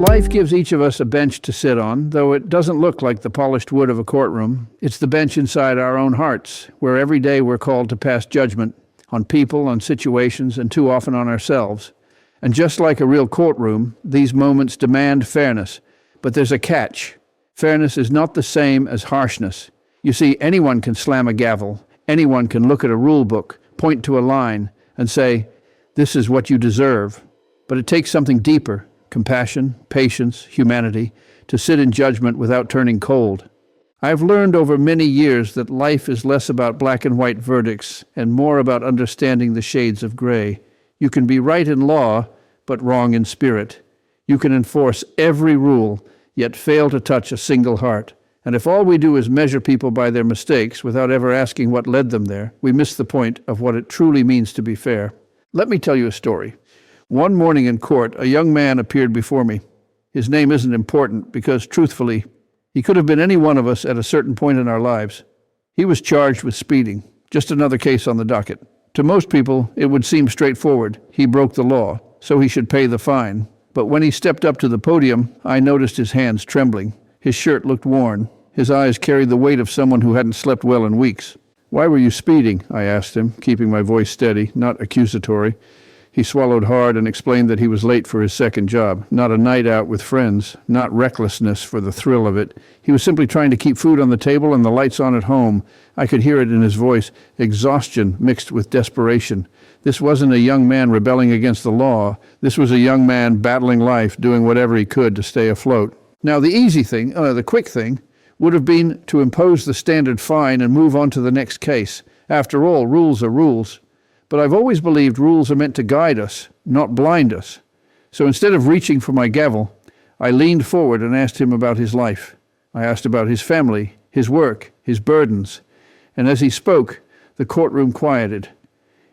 Life gives each of us a bench to sit on, though it doesn't look like the polished wood of a courtroom. It's the bench inside our own hearts, where every day we're called to pass judgment on people, on situations, and too often on ourselves. And just like a real courtroom, these moments demand fairness. But there's a catch. Fairness is not the same as harshness. You see, anyone can slam a gavel. Anyone can look at a rule book, point to a line, and say, "This is what you deserve." But it takes something deeper, compassion, patience, humanity, to sit in judgment without turning cold. I've learned over many years that life is less about black and white verdicts and more about understanding the shades of gray. You can be right in law, but wrong in spirit. You can enforce every rule, yet fail to touch a single heart. And if all we do is measure people by their mistakes without ever asking what led them there, we miss the point of what it truly means to be fair. Let me tell you a story. One morning in court, a young man appeared before me. His name isn't important because, truthfully, he could have been any one of us at a certain point in our lives. He was charged with speeding, just another case on the docket. To most people, it would seem straightforward. He broke the law, so he should pay the fine. But when he stepped up to the podium, I noticed his hands trembling. His shirt looked worn. His eyes carried the weight of someone who hadn't slept well in weeks. "Why were you speeding?" I asked him, keeping my voice steady, not accusatory. He swallowed hard and explained that he was late for his second job, not a night out with friends, not recklessness for the thrill of it. He was simply trying to keep food on the table and the lights on at home. I could hear it in his voice, exhaustion mixed with desperation. This wasn't a young man rebelling against the law. This was a young man battling life, doing whatever he could to stay afloat. Now, the easy thing, the quick thing, would have been to impose the standard fine and move on to the next case. After all, rules are rules. But I've always believed rules are meant to guide us, not blind us. So instead of reaching for my gavel, I leaned forward and asked him about his life. I asked about his family, his work, his burdens. And as he spoke, the courtroom quieted.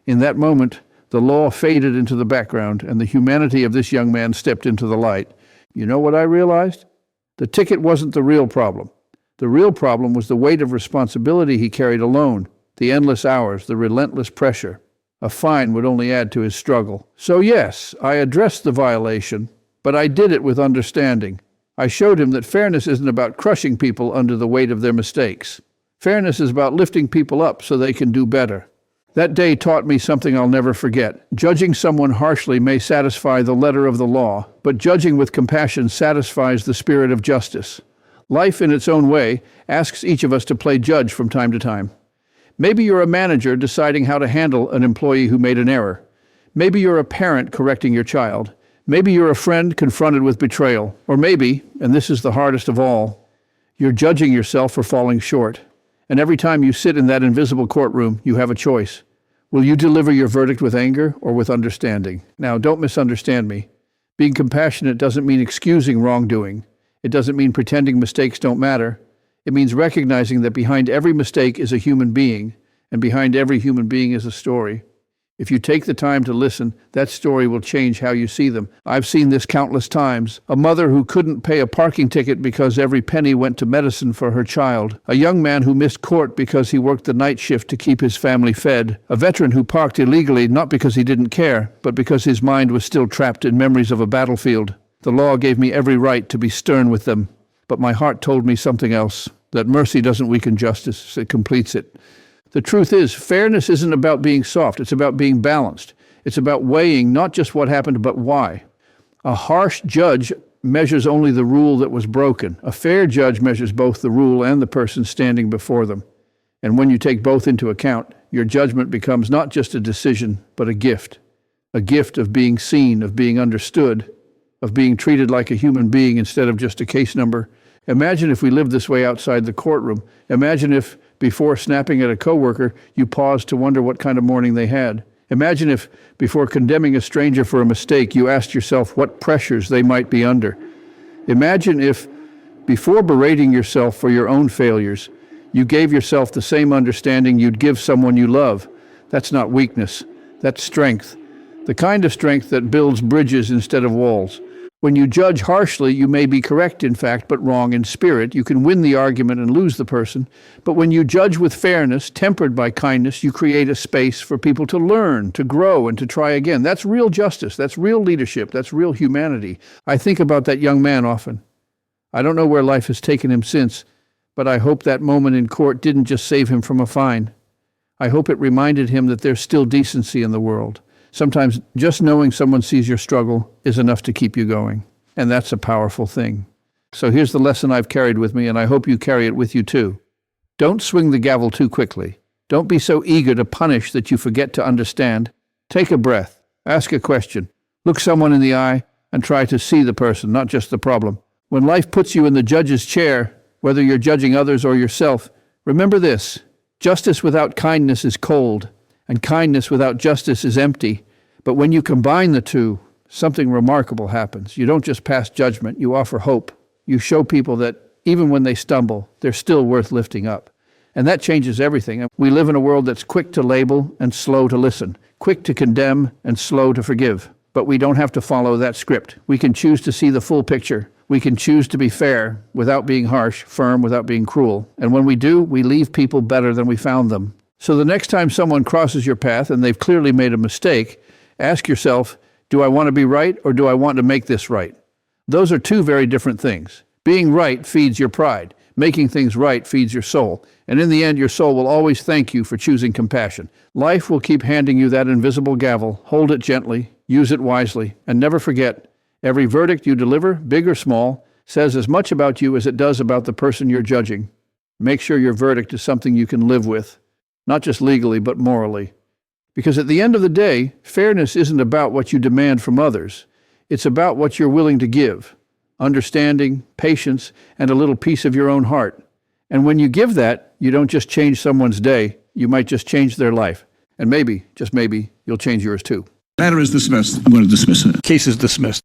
In that moment, the law faded into the background and the humanity of this young man stepped into the light. You know what I realized? The ticket wasn't the real problem. The real problem was the weight of responsibility he carried alone, the endless hours, the relentless pressure. A fine would only add to his struggle. So yes, I addressed the violation, but I did it with understanding. I showed him that fairness isn't about crushing people under the weight of their mistakes. Fairness is about lifting people up so they can do better. That day taught me something I'll never forget. Judging someone harshly may satisfy the letter of the law, but judging with compassion satisfies the spirit of justice. Life, in its own way, asks each of us to play judge from time to time. Maybe you're a manager deciding how to handle an employee who made an error. Maybe you're a parent correcting your child. Maybe you're a friend confronted with betrayal. Or maybe, and this is the hardest of all, you're judging yourself for falling short. And every time you sit in that invisible courtroom, you have a choice. Will you deliver your verdict with anger or with understanding? Now, don't misunderstand me. Being compassionate doesn't mean excusing wrongdoing. It doesn't mean pretending mistakes don't matter. It means recognizing that behind every mistake is a human being, and behind every human being is a story. If you take the time to listen, that story will change how you see them. I've seen this countless times. A mother who couldn't pay a parking ticket because every penny went to medicine for her child. A young man who missed court because he worked the night shift to keep his family fed. A veteran who parked illegally not because he didn't care, but because his mind was still trapped in memories of a battlefield. The law gave me every right to be stern with them. But my heart told me something else, that mercy doesn't weaken justice, it completes it. The truth is, fairness isn't about being soft, it's about being balanced. It's about weighing not just what happened, but why. A harsh judge measures only the rule that was broken. A fair judge measures both the rule and the person standing before them. And when you take both into account, your judgment becomes not just a decision, but a gift. A gift of being seen, of being understood, of being treated like a human being instead of just a case number. Imagine if we lived this way outside the courtroom. Imagine if, before snapping at a coworker, you paused to wonder what kind of morning they had. Imagine if, before condemning a stranger for a mistake, you asked yourself what pressures they might be under. Imagine if, before berating yourself for your own failures, you gave yourself the same understanding you'd give someone you love. That's not weakness. That's strength. The kind of strength that builds bridges instead of walls. When you judge harshly, you may be correct in fact, but wrong in spirit. You can win the argument and lose the person. But when you judge with fairness, tempered by kindness, you create a space for people to learn, to grow, and to try again. That's real justice. That's real leadership. That's real humanity. I think about that young man often. I don't know where life has taken him since, but I hope that moment in court didn't just save him from a fine. I hope it reminded him that there's still decency in the world. Sometimes just knowing someone sees your struggle is enough to keep you going. And that's a powerful thing. So here's the lesson I've carried with me, and I hope you carry it with you too. Don't swing the gavel too quickly. Don't be so eager to punish that you forget to understand. Take a breath. Ask a question. Look someone in the eye and try to see the person, not just the problem. When life puts you in the judge's chair, whether you're judging others or yourself, remember this. Justice without kindness is cold, and kindness without justice is empty. But when you combine the two, something remarkable happens. You don't just pass judgment, you offer hope. You show people that even when they stumble, they're still worth lifting up. And that changes everything. We live in a world that's quick to label and slow to listen, quick to condemn and slow to forgive. But we don't have to follow that script. We can choose to see the full picture. We can choose to be fair without being harsh, firm without being cruel. And when we do, we leave people better than we found them. So the next time someone crosses your path and they've clearly made a mistake, ask yourself, do I want to be right or do I want to make this right? Those are two very different things. Being right feeds your pride. Making things right feeds your soul. And in the end, your soul will always thank you for choosing compassion. Life will keep handing you that invisible gavel. Hold it gently, use it wisely, and never forget, every verdict you deliver, big or small, says as much about you as it does about the person you're judging. Make sure your verdict is something you can live with. Not just legally, but morally. Because at the end of the day, fairness isn't about what you demand from others. It's about what you're willing to give. Understanding, patience, and a little piece of your own heart. And when you give that, you don't just change someone's day, you might just change their life. And maybe, just maybe, you'll change yours too. Matter is dismissed. I'm going to dismiss it. Case is dismissed.